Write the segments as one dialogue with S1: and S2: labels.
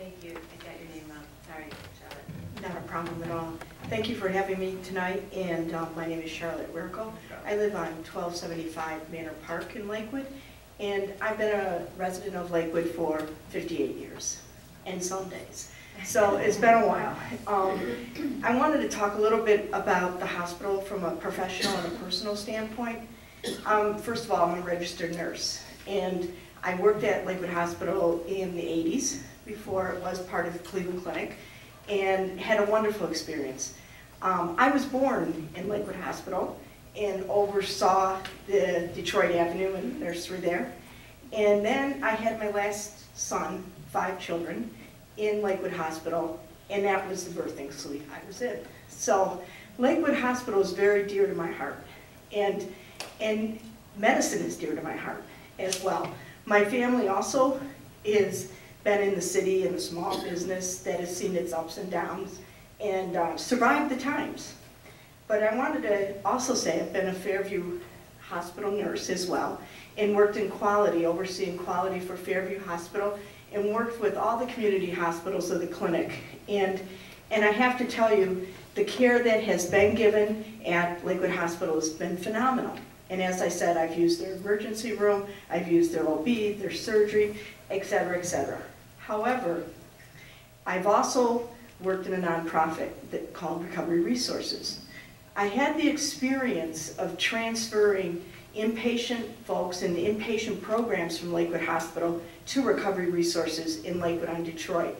S1: Thank you. I got your name wrong. Sorry, Charlotte.
S2: Not a problem at all. Thank you for having me tonight, and my name is Charlotte Rerko. I live on 1275 Manor Park in Lakewood, and I've been a resident of Lakewood for 58 years, and some days. So it's been a while. I wanted to talk a little bit about the hospital from a professional and a personal standpoint. First of all, I'm a registered nurse, and I worked at Lakewood Hospital in the 80s before it was part of Cleveland Clinic, and had a wonderful experience. I was born in Lakewood Hospital and oversaw the Detroit Avenue and nursery there. And then I had my last son, 5 children, in Lakewood Hospital, and that was the birthing suite I was in. So Lakewood Hospital is very dear to my heart, and medicine is dear to my heart as well. My family also has been in the city in a small business that has seen its ups and downs and survived the times. But I wanted to also say I've been a Fairview Hospital nurse as well, and worked in quality, overseeing quality for Fairview Hospital, and worked with all the community hospitals of the clinic. And I have to tell you, the care that has been given at Lakewood Hospital has been phenomenal. And as I said, I've used their emergency room, I've used their OB, their surgery, etc., etc. However, I've also worked in a nonprofit called Recovery Resources. I had the experience of transferring inpatient folks in the inpatient programs from Lakewood Hospital to Recovery Resources in Lakewood on Detroit.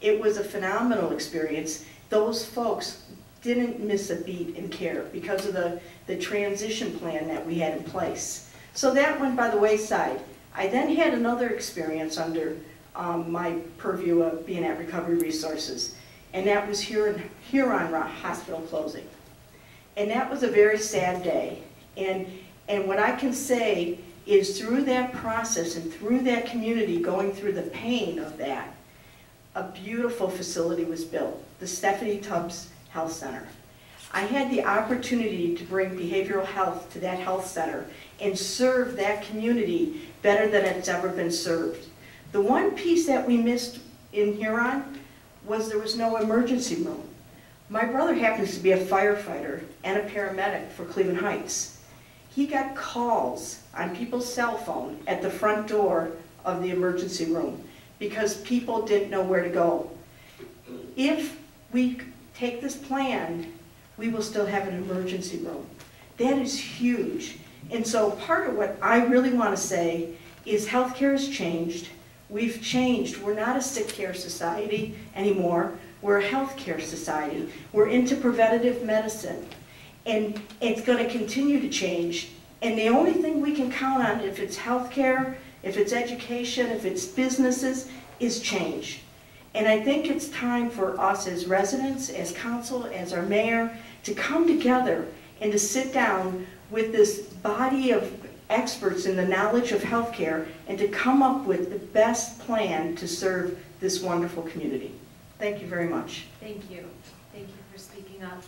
S2: It was a phenomenal experience. Those folks didn't miss a beat in care because of the transition plan that we had in place. So that went by the wayside. I then had another experience under my purview of being at Recovery Resources, and that was Huron Hospital closing. And that was a very sad day. And what I can say is through that process and through that community going through the pain of that, a beautiful facility was built, the Stephanie Tubbs Health Center. I had the opportunity to bring behavioral health to that health center and serve that community better than it's ever been served. The one piece that we missed in Huron was there was no emergency room. My brother happens to be a firefighter and a paramedic for Cleveland Heights. He got calls on people's cell phone at the front door of the emergency room because people didn't know where to go. If we take this plan, we will still have an emergency room. That is huge. And so part of what I really want to say is healthcare has changed. We've changed. We're not a sick care society anymore. We're a healthcare society. We're into preventative medicine. And it's going to continue to change. And the only thing we can count on, if it's healthcare, if it's education, if it's businesses, is change. And I think it's time for us as residents, as council, as our mayor, to come together and to sit down with this body of experts in the knowledge of healthcare and to come up with the best plan to serve this wonderful community. Thank you very much.
S1: Thank you. Thank you for speaking up.